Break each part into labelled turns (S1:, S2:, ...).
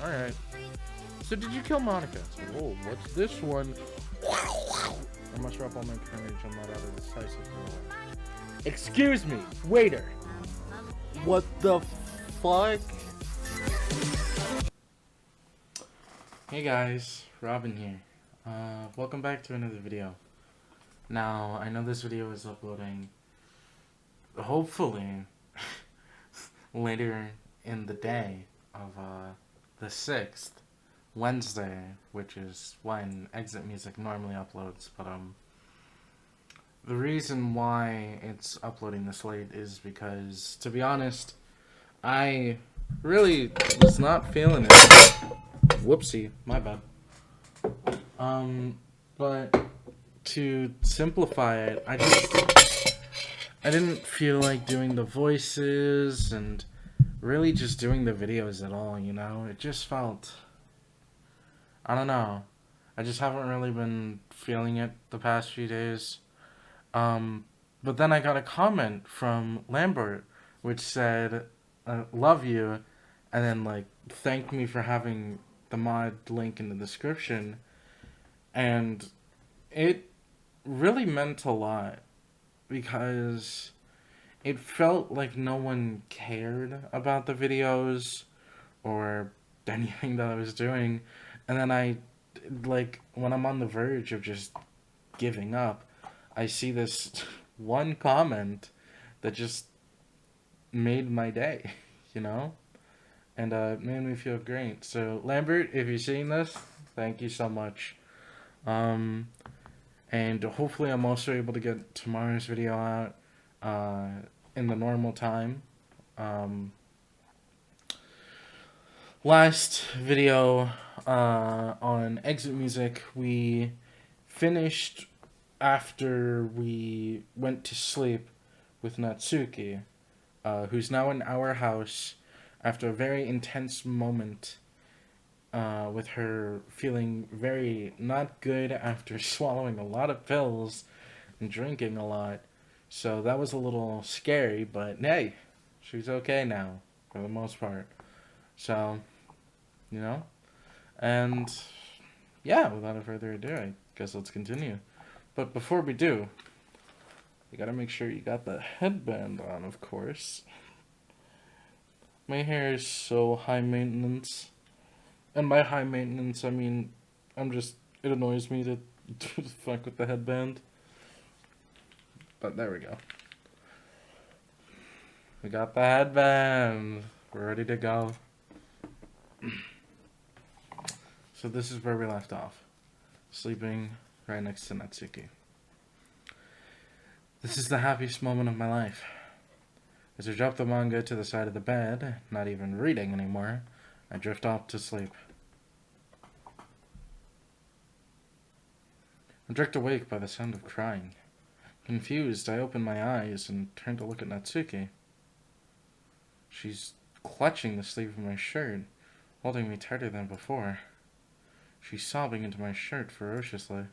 S1: Alright. So did you kill Monica? So, whoa, what's this one? I must drop all my courage and let out a decisive roar. Excuse me, waiter! What the fuck? Hey guys, Robin here. Welcome back to another video. Now, I know this video is uploading, hopefully, later in the day of the 6th, Wednesday, which is when Exit Music normally uploads, but the reason why it's uploading this late is because, to be honest, I really was not feeling it. Whoopsie, my bad. But to simplify it, I didn't feel like doing the voices and really just doing the videos at all, you know? It just felt, I don't know. I just haven't really been feeling it the past few days. But then I got a comment from Lambert, which said, love you, and then, like, thanked me for having the mod link in the description. And it really meant a lot, because it felt like no one cared about the videos or anything that I was doing. And then when I'm on the verge of just giving up, I see this one comment that just made my day, you know? And it made me feel great. So, Lambert, if you're seeing this, thank you so much. And hopefully I'm also able to get tomorrow's video out in the normal time. Last video on Exit Music, we finished after we went to sleep with Natsuki, who's now in our house after a very intense moment with her feeling very not good after swallowing a lot of pills and drinking a lot. So that was a little scary, but hey, she's okay now for the most part. So, you know, and yeah, without further ado, I guess let's continue. But before we do, you gotta make sure you got the headband on, of course. My hair is so high maintenance. And by high maintenance, I mean, it annoys me to fuck with the headband. But there we go. We got the headband. We're ready to go. So this is where we left off. Sleeping right next to Natsuki. This is the happiest moment of my life. As I drop the manga to the side of the bed, not even reading anymore, I drift off to sleep. I'm jerked awake by the sound of crying. Confused, I open my eyes and turn to look at Natsuki. She's clutching the sleeve of my shirt, holding me tighter than before. She's sobbing into my shirt ferociously.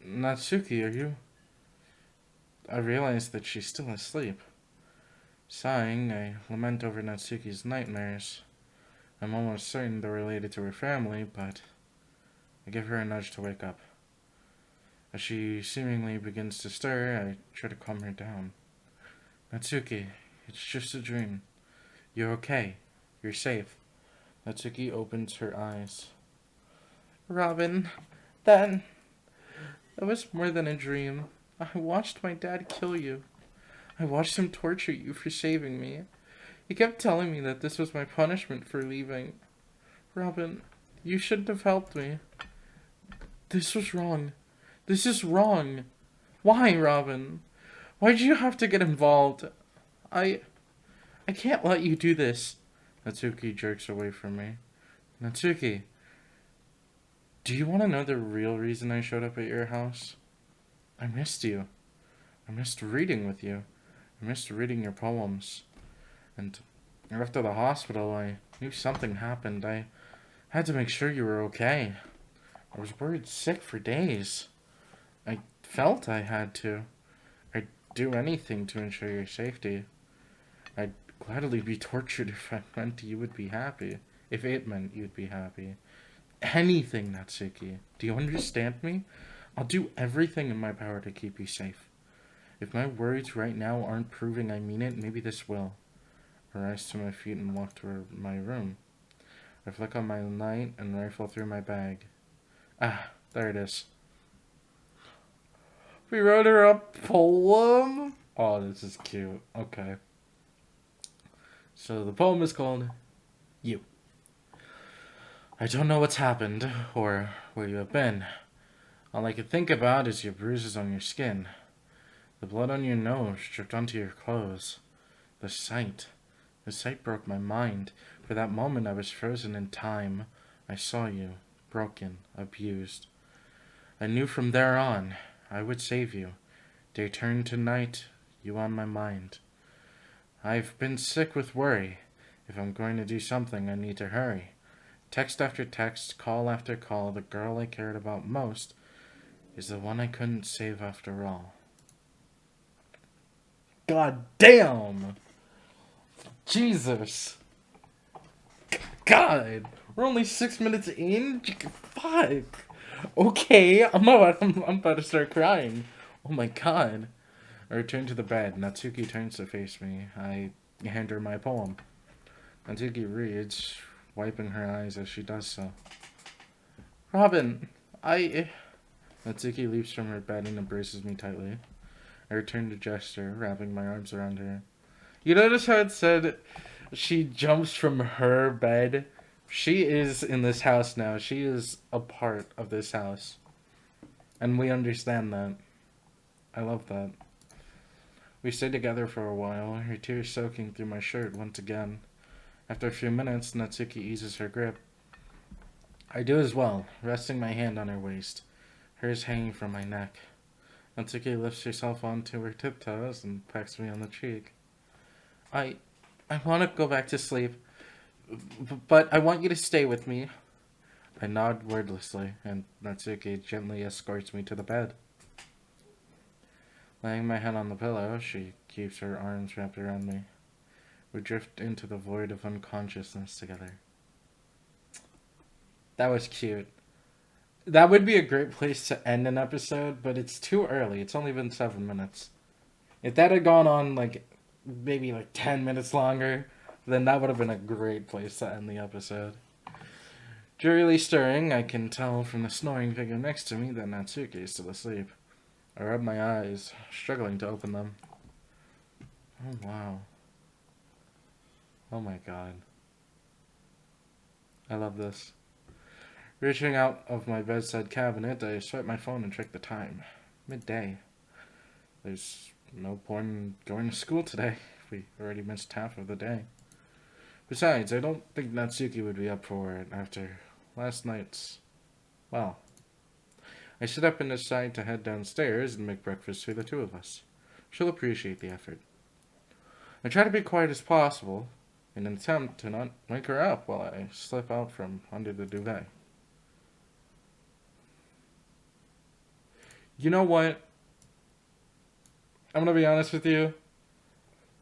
S1: Natsuki, are you... I realize that she's still asleep. Sighing, I lament over Natsuki's nightmares. I'm almost certain they're related to her family, but I give her a nudge to wake up. As she seemingly begins to stir, I try to calm her down. Natsuki, it's just a dream. You're okay. You're safe. Natsuki opens her eyes. Robin, that was more than a dream. I watched my dad kill you. I watched him torture you for saving me. He kept telling me that this was my punishment for leaving. Robin, you shouldn't have helped me. This was wrong. This is wrong. Why, Robin? Why'd you have to get involved? I can't let you do this. Natsuki jerks away from me. Natsuki, do you want to know the real reason I showed up at your house? I missed you. I missed reading with you. I missed reading your poems. And after the hospital, I knew something happened. I had to make sure you were okay. I was worried sick for days. I felt I had to. I'd do anything to ensure your safety. I'd gladly be tortured if I meant you would be happy. if it meant you'd be happy. Anything, Natsuki. Do you understand me? I'll do everything in my power to keep you safe. If my words right now aren't proving I mean it, maybe this will. I rise to my feet and walk toward my room. I flick on my light and rifle through my bag. Ah, there it is. We wrote her a poem? Oh, this is cute. Okay. So the poem is called You. I don't know what's happened or where you have been. All I can think about is your bruises on your skin, the blood on your nose dripped onto your clothes. The sight broke my mind. For that moment I was frozen in time. I saw you, broken, abused. I knew from there on I would save you. Day turned to night, you on my mind. I've been sick with worry. If I'm going to do something, I need to hurry. Text after text, call after call, the girl I cared about most is the one I couldn't save after all. God damn! Jesus! God! We're only 6 minutes in? Fuck! Okay, I'm about to start crying. Oh my god. I return to the bed. Natsuki turns to face me. I hand her my poem. Natsuki reads, wiping her eyes as she does so. Robin, Natsuki leaps from her bed and embraces me tightly. I return to gesture, wrapping my arms around her. You notice how it said she jumps from her bed? She is in this house now. She is a part of this house. And we understand that. I love that. We stayed together for a while, her tears soaking through my shirt once again. After a few minutes, Natsuki eases her grip. I do as well, resting my hand on her waist, hers hanging from my neck. Natsuki lifts herself onto her tiptoes and pecks me on the cheek. I want to go back to sleep, but I want you to stay with me. I nod wordlessly, and Natsuki gently escorts me to the bed. Laying my head on the pillow, she keeps her arms wrapped around me. We drift into the void of unconsciousness together. That was cute. That would be a great place to end an episode, but it's too early. It's only been 7 minutes. If that had gone on, maybe 10 minutes longer, then that would have been a great place to end the episode. Drearily stirring, I can tell from the snoring figure next to me that Natsuki is still asleep. I rub my eyes, struggling to open them. Oh, wow. Oh my god. I love this. Reaching out of my bedside cabinet, I swipe my phone and check the time. Midday. There's no point in going to school today. We already missed half of the day. Besides, I don't think Natsuki would be up for it after last night's... Well, I sit up and decide to head downstairs and make breakfast for the two of us. She'll appreciate the effort. I try to be quiet as possible in an attempt to not wake her up while I slip out from under the duvet. You know what? I'm gonna be honest with you.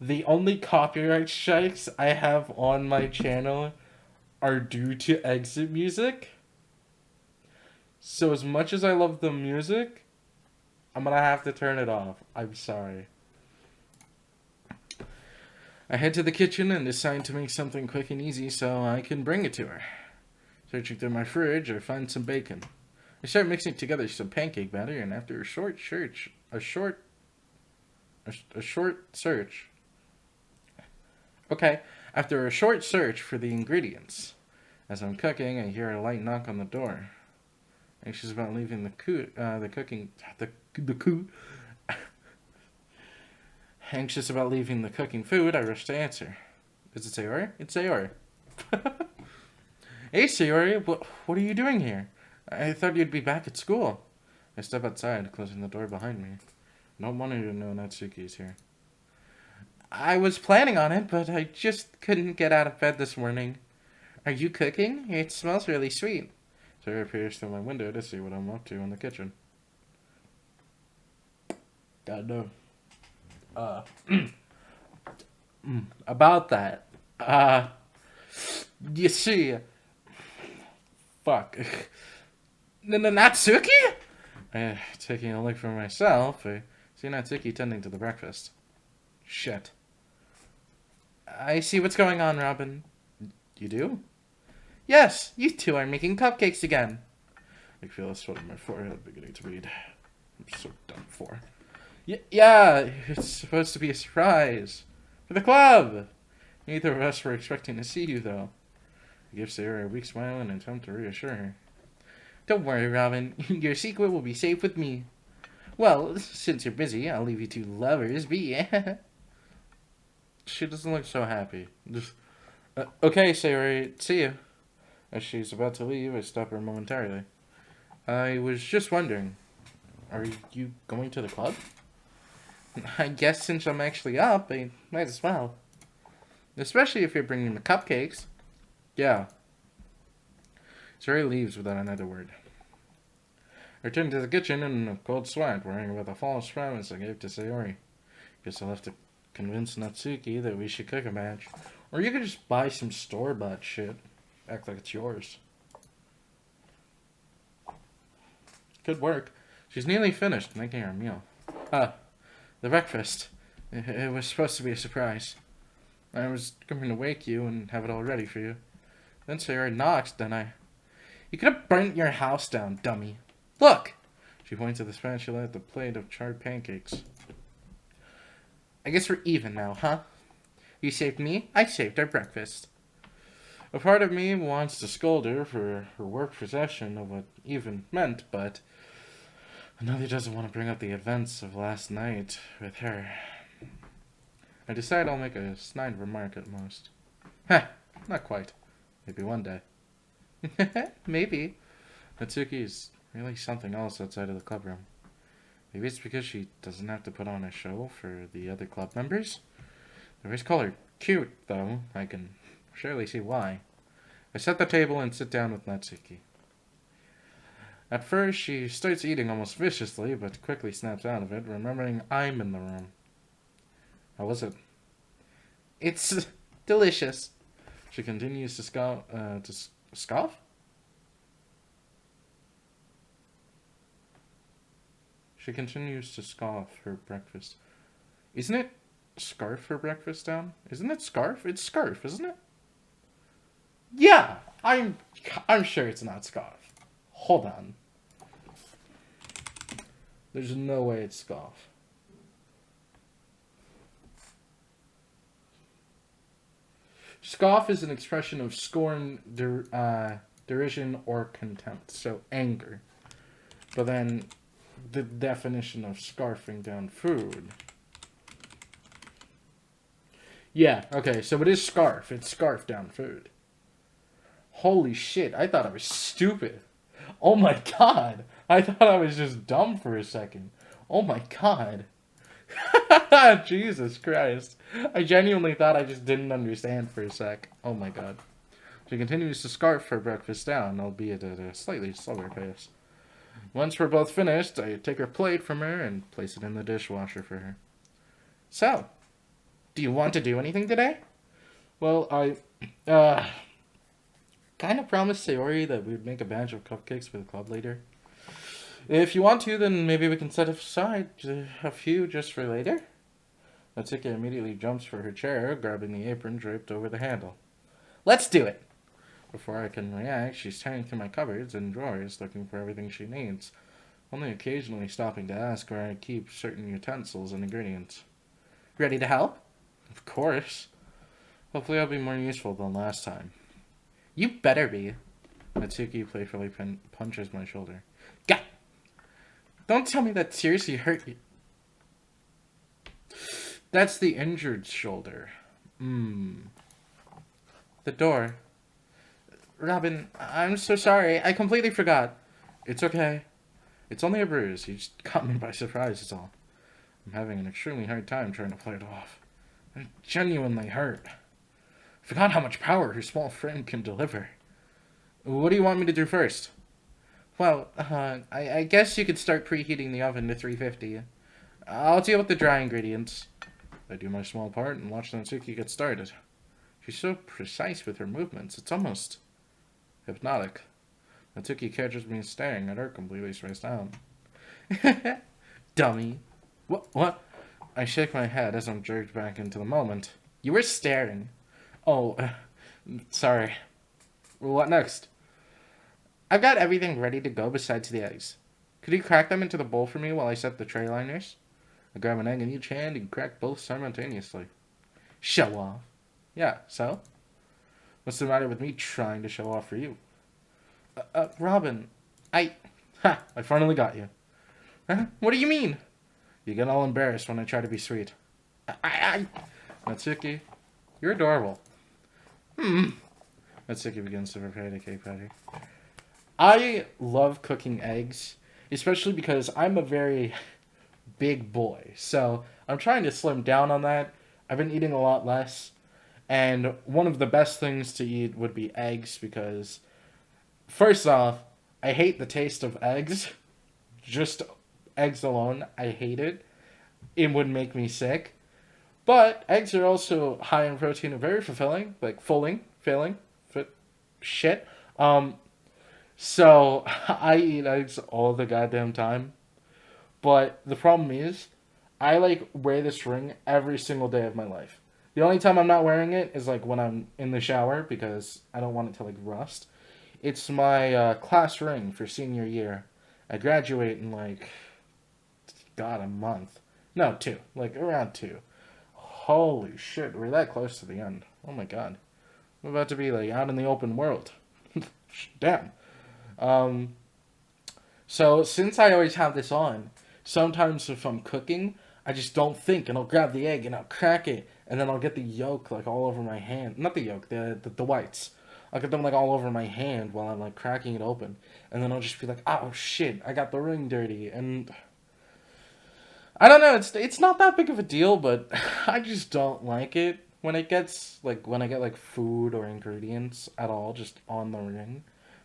S1: The only copyright strikes I have on my channel are due to exit music. So as much as I love the music, I'm gonna have to turn it off. I'm sorry. I head to the kitchen and decide to make something quick and easy so I can bring it to her. Searching through my fridge, I find some bacon. I start mixing together some pancake batter, and after a short search for the ingredients, as I'm cooking, I hear a light knock on the door. Anxious about leaving Anxious about leaving the cooking food, I rush to answer. Is it Sayori? It's Sayori. Hey, Sayori, what are you doing here? I thought you'd be back at school. I step outside, closing the door behind me. I don't want her to know Natsuki's here. I was planning on it, but I just couldn't get out of bed this morning. Are you cooking? It smells really sweet. Sayori peers through my window to see what I'm up to in the kitchen. God no. About that. You see... Fuck. Natsuki? Taking a look for myself, I see Natsuki tending to the breakfast. Shit. I see what's going on, Robin. You do? Yes, you two are making cupcakes again. I feel a sweat on my forehead beginning to bleed. I'm so done for. Yeah, it's supposed to be a surprise. For the club! Neither of us were expecting to see you, though. I give Sayori a weak smile in an attempt to reassure her. Don't worry, Robin. Your secret will be safe with me. Well, since you're busy, I'll leave you two lovers be. She doesn't look so happy. Just, okay, Sayori, see you. As she's about to leave, I stop her momentarily. I was just wondering, are you going to the club? I guess since I'm actually up, I might as well. Especially if you're bringing the cupcakes. Yeah. Sayori leaves without another word. I return to the kitchen in a cold sweat, worrying about the false promise I gave to Sayori. Guess I'll have to convince Natsuki that we should cook a batch. Or you could just buy some store-bought shit. Act like it's yours. Could work. She's nearly finished making her meal. The breakfast. It was supposed to be a surprise. I was going to wake you and have it all ready for you. Then Sayori knocked, You could have burnt your house down, dummy. Look! She points at the spatula at the plate of charred pancakes. I guess we're even now, huh? You saved me, I saved our breakfast. A part of me wants to scold her for her work possession of what even meant, but another doesn't want to bring up the events of last night with her. I decide I'll make a snide remark at most. Heh, not quite. Maybe one day. Maybe. Natsuki is really something else outside of the club room. Maybe it's because she doesn't have to put on a show for the other club members. They always call her cute, though. I can surely see why. I set the table and sit down with Natsuki. At first, she starts eating almost viciously, but quickly snaps out of it, remembering I'm in the room. How was it? It's delicious. She continues to scoff? She continues to scoff her breakfast. Isn't it scarf for breakfast down? Isn't it scarf? It's scarf, isn't it? Yeah, I'm sure it's not scarf. Hold on. There's no way it's scarf. Scoff is an expression of scorn, derision, or contempt. So anger. But then the definition of scarfing down food. Yeah, okay, so it is scarf. It's scarf down food. Holy shit, I thought I was stupid. Oh my god. I thought I was just dumb for a second. Oh my god. Jesus Christ. I genuinely thought I just didn't understand for a sec. Oh my god. She continues to scarf her breakfast down, albeit at a slightly slower pace. Once we're both finished, I take her plate from her and place it in the dishwasher for her. So, do you want to do anything today? Well, I kind of promised Sayori that we'd make a batch of cupcakes for the club later. If you want to, then maybe we can set aside a few just for later. Natsuki immediately jumps for her chair, grabbing the apron draped over the handle. Let's do it! Before I can react, she's tearing through my cupboards and drawers looking for everything she needs, only occasionally stopping to ask where I keep certain utensils and ingredients. Ready to help? Of course. Hopefully I'll be more useful than last time. You better be. Natsuki playfully punches my shoulder. Gah! Don't tell me that seriously hurt you. That's the injured shoulder. The door. Robin, I'm so sorry. I completely forgot. It's okay. It's only a bruise. You just caught me by surprise, is all. I'm having an extremely hard time trying to play it off. It genuinely hurt. I forgot how much power her small frame can deliver. What do you want me to do first? Well, I guess you could start preheating the oven to 350. I'll deal with the dry ingredients. I do my small part and watch Natsuki get started. She's so precise with her movements, it's almost hypnotic. Natsuki catches me staring at her completely spaced out. Dummy. What? I shake my head as I'm jerked back into the moment. You were staring. Oh, sorry. What next? I've got everything ready to go besides the eggs. Could you crack them into the bowl for me while I set the tray liners? I grab an egg in each hand and crack both simultaneously. Show off. Yeah, so? What's the matter with me trying to show off for you? Robin, I finally got you. Huh? What do you mean? You get all embarrassed when I try to be sweet. Natsuki, you're adorable. Natsuki begins to prepare the cake batter. I love cooking eggs, especially because I'm a very big boy. So I'm trying to slim down on that. I've been eating a lot less. And one of the best things to eat would be eggs because, first off, I hate the taste of eggs. Just eggs alone, I hate it. It would make me sick. But eggs are also high in protein and very fulfilling, like shit. So I eat eggs all the goddamn time. But the problem is, I like wear this ring every single day of my life. The only time I'm not wearing it is like when I'm in the shower because I don't want it to like rust. It's my class ring for senior year. I graduate in like, God, a month. No, 2. Like around 2. Holy shit, we're that close to the end. Oh my god. I'm about to be like out in the open world. Damn. So since I always have this on, sometimes if I'm cooking, I just don't think and I'll grab the egg and I'll crack it and then I'll get the yolk like all over my hand. Not the yolk, the whites. I'll get them like all over my hand while I'm like cracking it open. And then I'll just be like, oh shit, I got the ring dirty. And I don't know, it's not that big of a deal, but I just don't like it when it gets like when I get like food or ingredients at all just on the ring.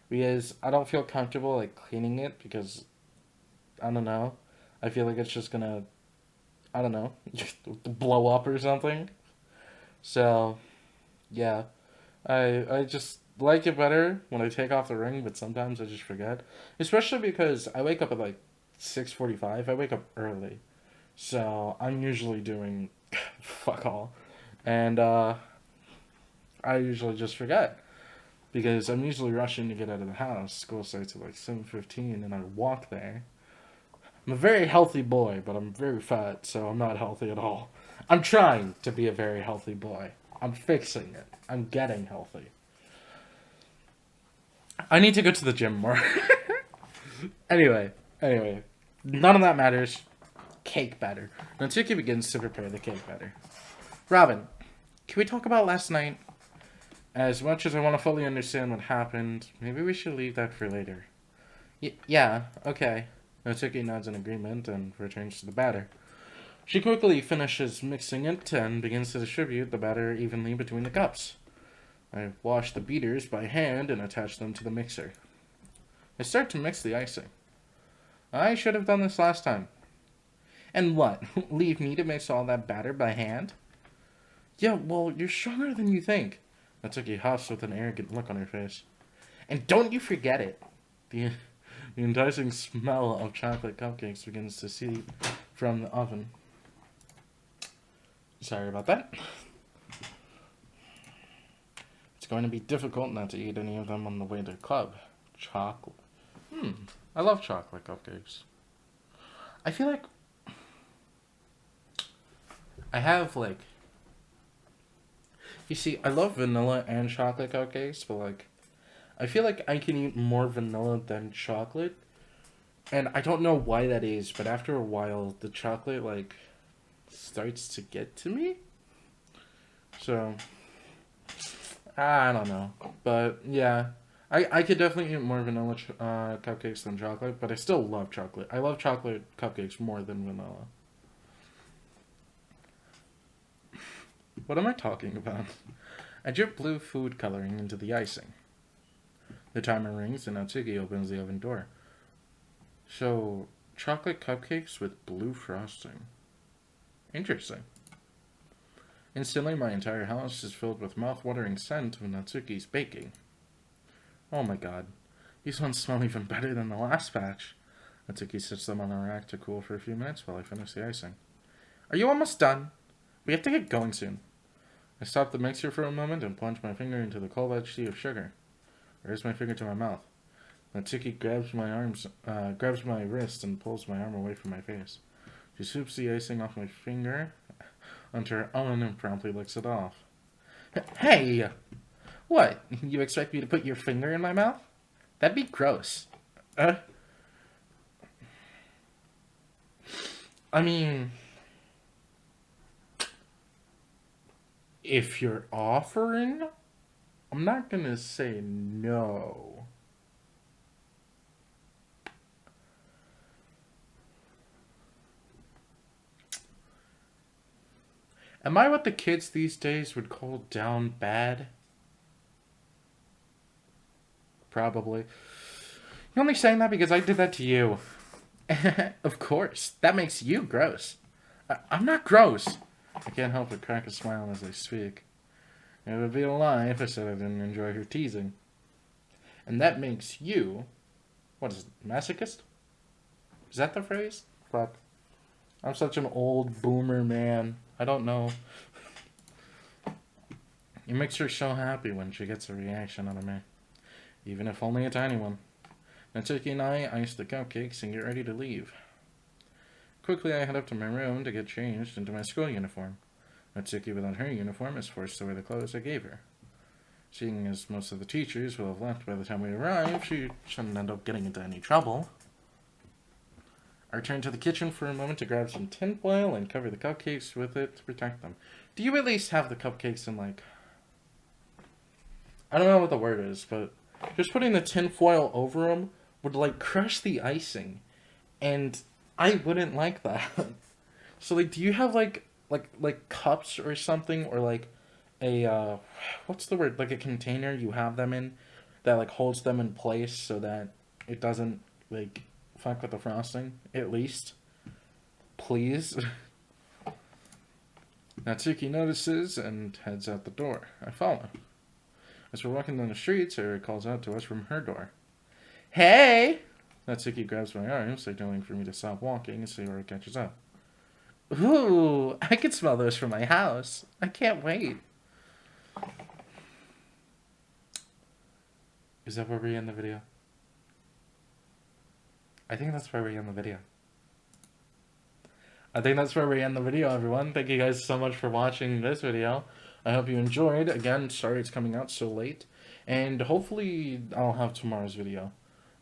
S1: Because I don't feel comfortable like cleaning it because I don't know. I feel like it's just gonna I don't know, blow up or something. So yeah. I just like it better when I take off the ring, but sometimes I just forget. Especially because I wake up at like 6:45. I wake up early. So I'm usually doing fuck all. And I usually just forget. Because I'm usually rushing to get out of the house. School starts at like 7:15 and I walk there. I'm a very healthy boy, but I'm very fat, so I'm not healthy at all. I'm trying to be a very healthy boy. I'm fixing it. I'm getting healthy. I need to go to the gym more. Anyway, none of that matters. Cake batter. Natsuki begins to prepare the cake batter. Robin, can we talk about last night? As much as I want to fully understand what happened, maybe we should leave that for later. Yeah, okay. Natsuki nods in agreement and returns to the batter. She quickly finishes mixing it and begins to distribute the batter evenly between the cups. I wash the beaters by hand and attach them to the mixer. I start to mix the icing. I should have done this last time. And what? Leave me to mix all that batter by hand? Yeah, well, you're stronger than you think. Natsuki huffs with an arrogant look on her face. And don't you forget it. The enticing smell of chocolate cupcakes begins to seep from the oven. Sorry about that. It's going to be difficult not to eat any of them on the way to the club. Chocolate. I love chocolate cupcakes. I feel like I have like... You see, I love vanilla and chocolate cupcakes, but like... I feel like I can eat more vanilla than chocolate. And I don't know why that is, but after a while, the chocolate, like, starts to get to me. So, I don't know. But, yeah. I could definitely eat more vanilla cupcakes than chocolate, but I still love chocolate. I love chocolate cupcakes more than vanilla. What am I talking about? I drip blue food coloring into the icing. The timer rings and Natsuki opens the oven door. So, chocolate cupcakes with blue frosting. Interesting. Instantly, my entire house is filled with mouth-watering scent of Natsuki's baking. Oh my god. These ones smell even better than the last batch. Natsuki sets them on a rack to cool for a few minutes while I finish the icing. Are you almost done? We have to get going soon. I stop the mixer for a moment and plunge my finger into the cold edged sea of sugar. I raise my finger to my mouth. Natsuki grabs my wrist and pulls my arm away from my face. She swoops the icing off my finger onto her own and promptly licks it off. Hey! What? You expect me to put your finger in my mouth? That'd be gross. I mean, if you're offering, I'm not gonna say no. Am I what the kids these days would call down bad? Probably. You're only saying that because I did that to you. Of course. That makes you gross. I'm not gross. I can't help but crack a smile as I speak. It would be a lie if I said I didn't enjoy her teasing. And that makes you... What is it? Masochist? Is that the phrase? Fuck. I'm such an old boomer man. I don't know. It makes her so happy when she gets a reaction out of me. Even if only a tiny one. Natsuki and I ice the cupcakes and get ready to leave. Quickly, I head up to my room to get changed into my school uniform. Natsuki, without her uniform, is forced to wear the clothes I gave her. Seeing as most of the teachers will have left by the time we arrive, she shouldn't end up getting into any trouble. I return to the kitchen for a moment to grab some tinfoil and cover the cupcakes with it to protect them. Do you at least have the cupcakes in, like... I don't know what the word is, but just putting the tinfoil over them would, like, crush the icing. And I wouldn't like that. So, like, do you have, like cups or something? Or, like, a, what's the word? Like, a container you have them in that, like, holds them in place so that it doesn't, like... fuck with the frosting, at least. Please. Natsuki notices and heads out the door. I follow. As we're walking down the street, Sayori calls out to us from her door. Hey! Natsuki grabs my arm, signaling for me to stop walking, and Sayori catches up. Ooh, I can smell those from my house. I can't wait. Is that where we end the video? I think that's where we end the video. Everyone. Thank you guys so much for watching this video. I hope you enjoyed. Again, sorry it's coming out so late. And hopefully I'll have tomorrow's video.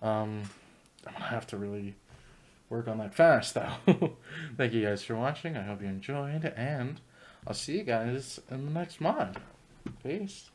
S1: I'm going to have to really work on that fast, though. Thank you guys for watching. I hope you enjoyed. And I'll see you guys in the next mod. Peace.